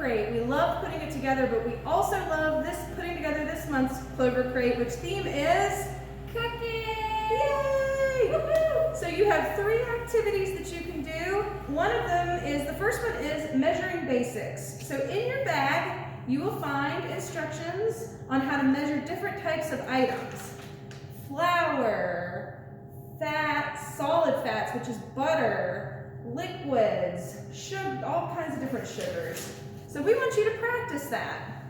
Crate. We love putting it together, but we also love putting together this month's Clover Crate, which theme is cooking. Yay! Woohoo! So you have 3 activities that you can do. One of them is, the first one is measuring basics. So in your bag, you will find instructions on how to measure different types of items. Flour, fats, solid fats, which is butter, liquids, sugar, all kinds of different sugars. So we want you to practice that.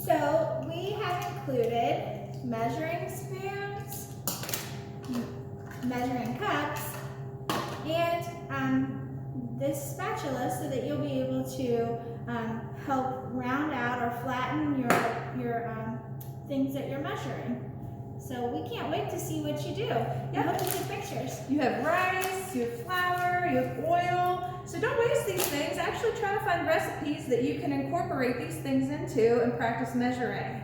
So we have included measuring spoons, measuring cups, and this spatula so that you'll be able to help round out or flatten your things that you're measuring. So we can't wait to see what you do. I hope to take pictures. You have rice, you have flour, you have oil. So don't waste these things. Actually try to find recipes that you can incorporate these things into and practice measuring.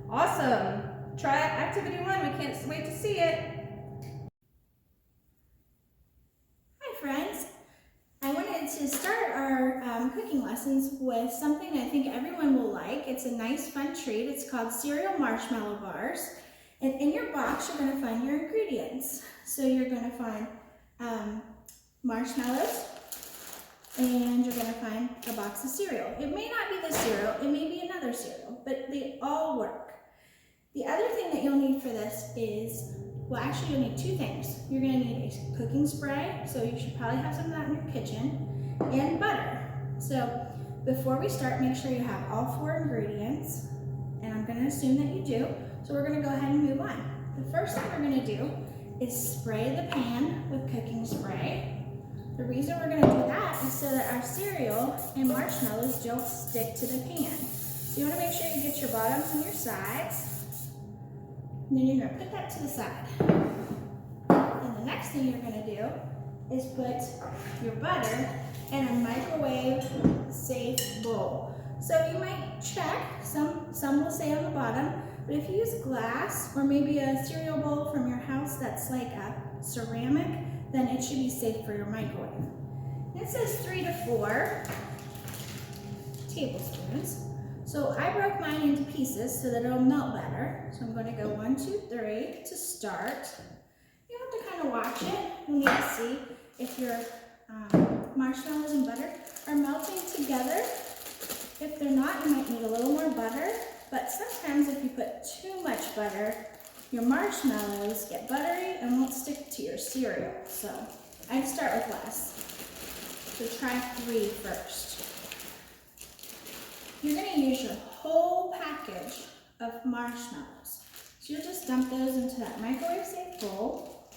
Awesome. Try activity 1. We can't wait to see it. Hi friends. I wanted to start our cooking lessons with something I think everyone will like. It's a nice fun treat. It's called cereal marshmallow bars. And in your box, you're going to find your ingredients. So you're going to find marshmallows, and you're going to find a box of cereal. It may not be this cereal, it may be another cereal, but they all work. The other thing that you'll need for this is, well, actually you'll need 2 things. You're going to need a cooking spray, so you should probably have some of that in your kitchen, and butter. So before we start, make sure you have all 4 ingredients, and I'm going to assume that you do. So we're going to go ahead and move on. The first thing we're going to do is spray the pan with cooking spray. The reason we're going to do that is so that our cereal and marshmallows don't stick to the pan. So you want to make sure you get your bottoms and your sides. And then you're going to put that to the side. And the next thing you're going to do is put your butter in a microwave safe bowl. So you might check, some will say on the bottom, but if you use glass or maybe a cereal bowl from your house that's like a ceramic, then it should be safe for your microwave. And it says 3 to 4 tablespoons. So I broke mine into pieces so that it'll melt better. So I'm going to go 1, 2, 3 to start. You have to kind of watch it. You'll need to see if your marshmallows and butter are melting together. If they're not, you might need a little more butter. But sometimes if you put too much butter, your marshmallows get buttery and won't stick to your cereal. So I'd start with less. So try 3 first. You're going to use your whole package of marshmallows. So you'll just dump those into that microwave safe bowl.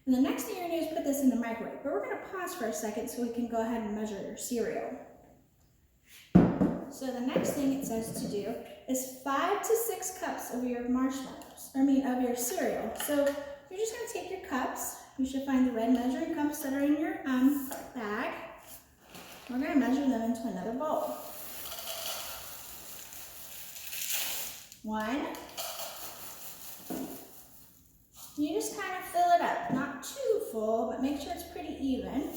And the next thing you're going to do is put this in the microwave. But we're going to pause for a second so we can go ahead and measure your cereal. So the next thing it says to do is 5 to 6 cups of your of your cereal. So you're just going to take your cups. You should find the red measuring cups that are in your bag. We're going to measure them into another bowl. 1. You just kind of fill it up, not too full, but make sure it's pretty even.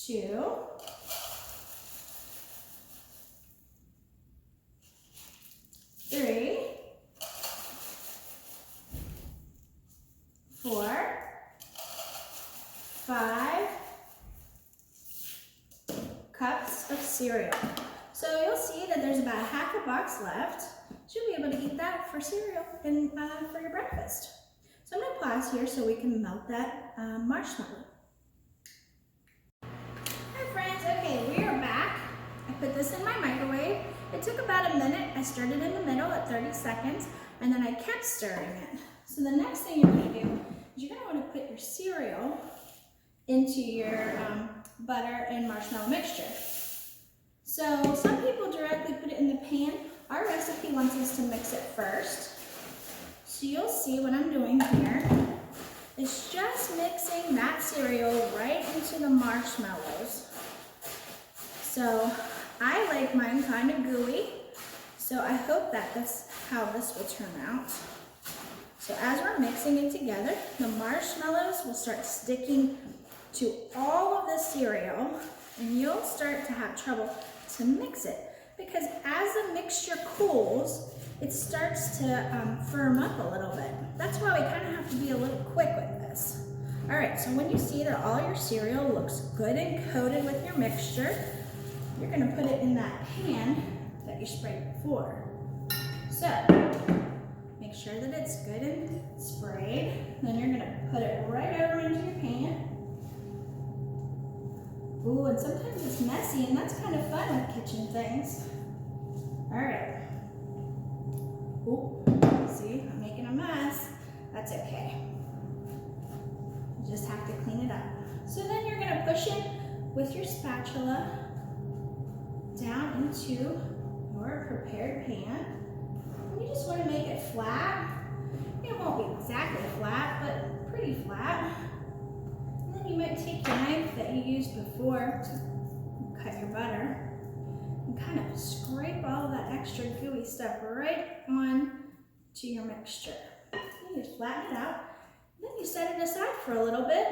2. 3, 4, 5 cups of cereal. So you'll see that there's about half a box left. You'll be able to eat that for cereal and for your breakfast. So I'm going to pause here so we can melt that marshmallow. Hi friends, okay, we are back. I put this in my microwave. It took about a minute. I started in the middle at 30 seconds, and then I kept stirring it. So the next thing you're going to do is you're going to want to put your cereal into your butter and marshmallow mixture. So some people directly put it in the pan. Our recipe wants us to mix it first. So you'll see what I'm doing here is just mixing that cereal right into the marshmallows. So I like mine kind of gooey, so I hope that that's how this will turn out. So as we're mixing it together, the marshmallows will start sticking to all of the cereal, and you'll start to have trouble to mix it, because as the mixture cools, it starts to firm up a little bit. That's why we kind of have to be a little quick with this. All right, so when you see that all your cereal looks good and coated with your mixture, you're gonna put it in that pan that you sprayed before. So, make sure that it's good and sprayed. Then you're gonna put it right over into your pan. Ooh, and sometimes it's messy, and that's kind of fun with kitchen things. All right. Ooh, see, I'm making a mess. That's okay. You just have to clean it up. So then you're gonna push it with your spatula down into your prepared pan. And you just wanna make it flat. It won't be exactly flat, but pretty flat. And then you might take your knife that you used before to cut your butter and kind of scrape all that extra gooey stuff right on to your mixture. You just flatten it out. Then you set it aside for a little bit.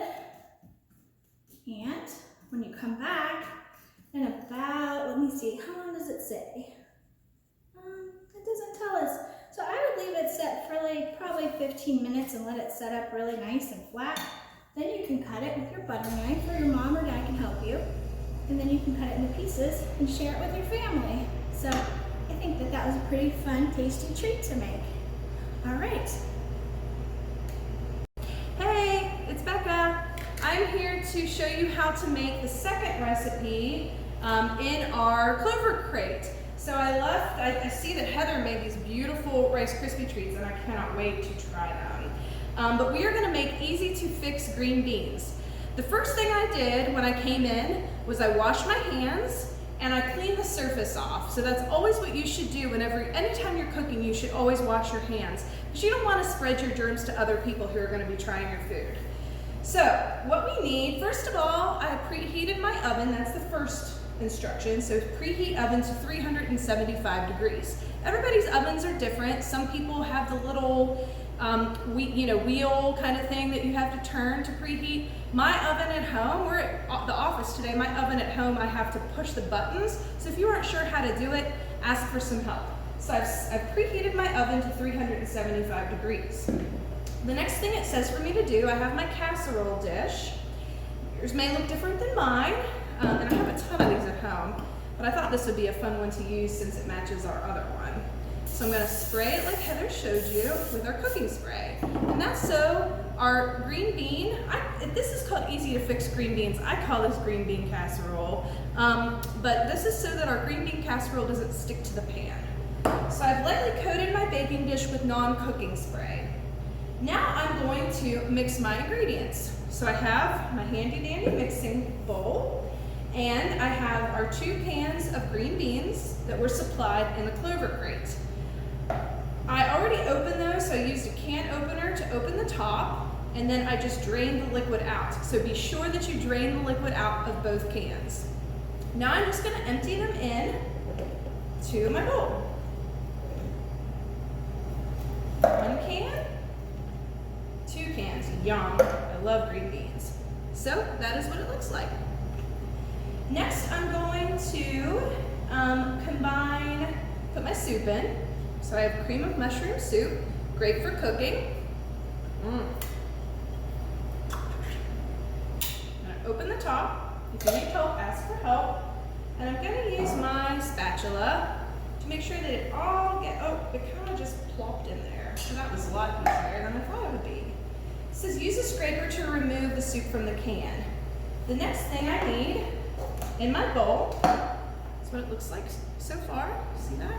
And when you come back, in about, let me see, how long does it say? It doesn't tell us. So I would leave it set for like probably 15 minutes and let it set up really nice and flat. Then you can cut it with your butter knife, or your mom or dad can help you. And then you can cut it into pieces and share it with your family. So I think that that was a pretty fun, tasty treat to make. All right. Hey, it's Becca. I'm here to show you how to make the second recipe in our Clover crate. So I see that Heather made these beautiful Rice Krispie treats, and I cannot wait to try them. But we are gonna make easy to fix green beans. The first thing I did when I came in was I washed my hands and I cleaned the surface off. So that's always what you should do anytime you're cooking, you should always wash your hands, because you don't want to spread your germs to other people who are going to be trying your food. So what we need, first of all, I preheated my oven. That's the first instruction. So preheat oven to 375 degrees. Everybody's ovens are different. Some people have the little wheel kind of thing that you have to turn to preheat. My oven at home, we're at the office today, my oven at home, I have to push the buttons. So if you aren't sure how to do it, ask for some help. So I've preheated my oven to 375 degrees. The next thing it says for me to do, I have my casserole dish. Yours may look different than mine, and I have a ton of these at home, but I thought this would be a fun one to use since it matches our other one. So I'm gonna spray it like Heather showed you with our cooking spray. And that's so our green bean, this is called easy to fix green beans. I call this green bean casserole, but this is so that our green bean casserole doesn't stick to the pan. So I've lightly coated my baking dish with non-cooking spray. Now I'm going to mix my ingredients. So I have my handy dandy mixing bowl, and I have our 2 cans of green beans that were supplied in the Clover crate. I already opened those, so I used a can opener to open the top, and then I just drained the liquid out. So be sure that you drain the liquid out of both cans. Now I'm just going to empty them in to my bowl. 1 can, 2 cans, yum, I love green beans. So that is what it looks like. Next I'm going to put my soup in. So I have cream of mushroom soup, great for cooking. I'm gonna open the top. If you need help, ask for help. And I'm gonna use my spatula to make sure that it all it kind of just plopped in there. So that was a lot easier than I thought it would be. It says use a scraper to remove the soup from the can. The next thing I need in my bowl, that's what it looks like so far, see that?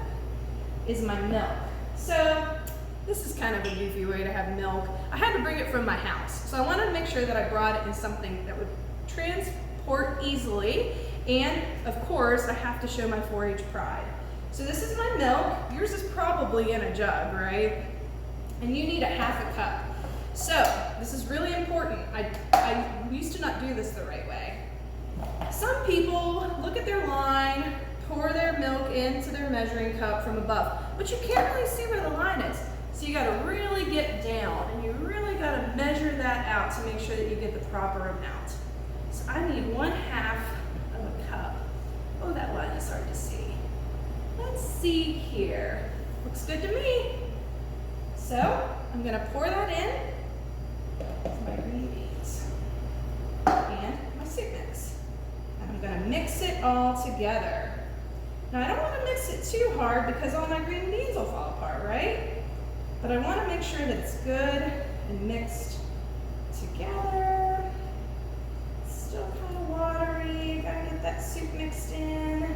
Is my milk. So this is kind of a goofy way to have milk. I had to bring it from my house. So I wanted to make sure that I brought it in something that would transport easily. And of course, I have to show my 4-H pride. So this is my milk. Yours is probably in a jug, right? And you need a 1/2 cup. So this is really important. I used to not do this the right way. Some people look at their line, pour their milk into their measuring cup from above, but you can't really see where the line is. So you gotta really get down, and you really gotta measure that out to make sure that you get the proper amount. So I need 1/2 of a cup Oh, that line is hard to see. Let's see here. Looks good to me. So I'm gonna pour that in with my green beans and my soup mix. And I'm gonna mix it all together. Now I don't wanna mix it too hard because all my green beans will fall apart, right? But I wanna make sure that it's good and mixed together. Still kind of watery, gotta get that soup mixed in.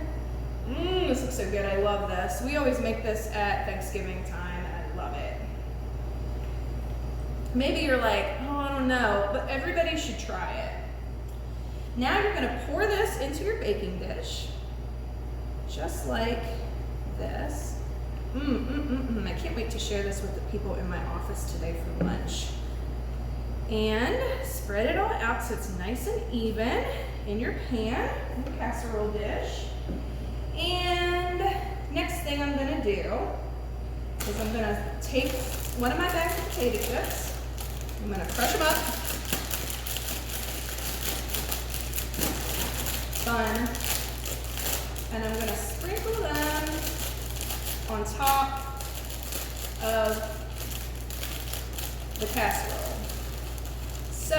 This looks so good, I love this. We always make this at Thanksgiving time, and I love it. Maybe you're like, oh, I don't know, but everybody should try it. Now you're gonna pour this into your baking dish, just like this. I can't wait to share this with the people in my office today for lunch. And spread it all out so it's nice and even in your pan, in the casserole dish. And next thing I'm gonna do is I'm gonna take one of my bags of potato chips. I'm gonna crush them up. Fun. And I'm gonna sprinkle them on top of the casserole. So,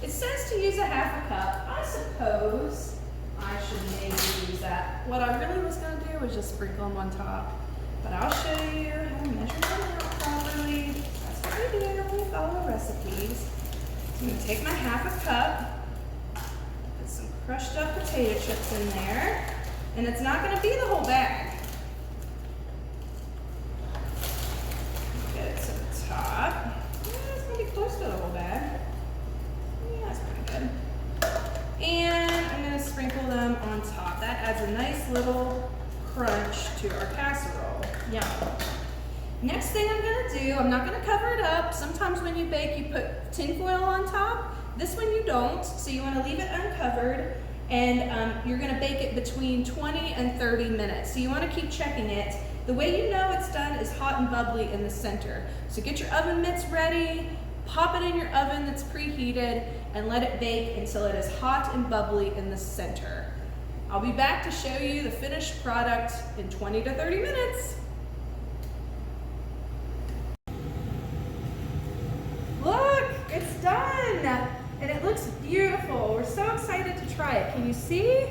it says to use a half a cup. I suppose I should maybe use that. What I really was going to do was just sprinkle them on top. But I'll show you how to measure them out properly. That's what we do when we follow recipes. So I'm going to take my half a cup, put some crushed up potato chips in there, and it's not going to be the whole bag. Get it to the top. It's going to be close to the whole bag. Yeah, that's pretty good. And I'm going to sprinkle them on top. That adds a nice little crunch to our casserole. Yum. Next thing I'm going to do, I'm not going to cover it up. Sometimes when you bake, you put tin foil on top. This one you don't, so you want to leave it uncovered. And you're going to bake it between 20 and 30 minutes. So you want to keep checking it. The way you know it's done is hot and bubbly in the center. So get your oven mitts ready, pop it in your oven that's preheated, and let it bake until it is hot and bubbly in the center. I'll be back to show you the finished product in 20 to 30 minutes. Look, it's done, and it looks beautiful. We're so excited to try it. Can you see?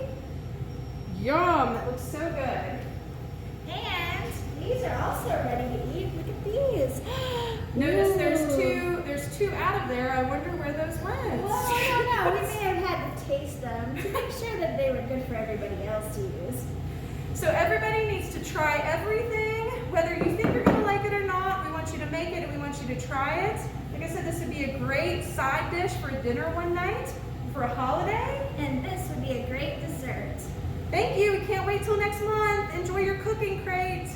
Yum, it looks so good. And these are also ready to eat. Look at these. Notice there's two out of there. I wonder where those went. Well, I don't know. We may have had to taste them to make sure that they were good for everybody else to use. So everybody needs to try everything, whether you think you're gonna like it or not. We want you to make it and we want you to try it. Like I said, this would be a great side dish for a dinner one night, for a holiday. And this would be a great dessert. Thank you. We can't wait till next month. Enjoy your cooking crate.